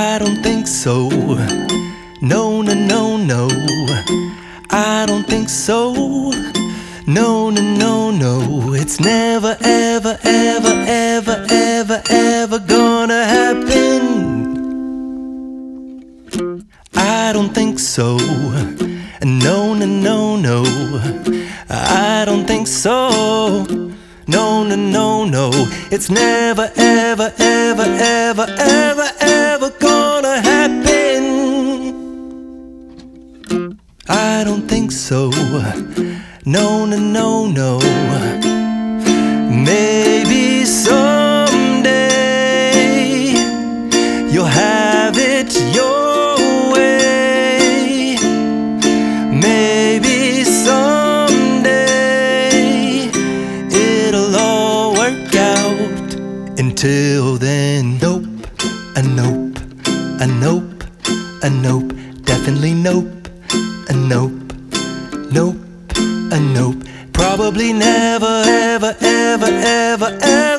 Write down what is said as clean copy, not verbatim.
I don't think so. No, no, no, no. I don't think so. No, no, no, no. It's never, ever, ever, ever, ever, ever gonna happen. I don't think so. No, no, no, no. I don't think so. No, no, no, no. It's never, ever, ever, ever, ever, ever gonna happen. I don't think so. No, no, no, no. Maybe someday you'll have it your way. Maybe someday it'll all work out. Until then, nope, a nope, a nope, a nope, definitely nope, a nope, nope, a nope. Probably never, ever, ever, ever, ever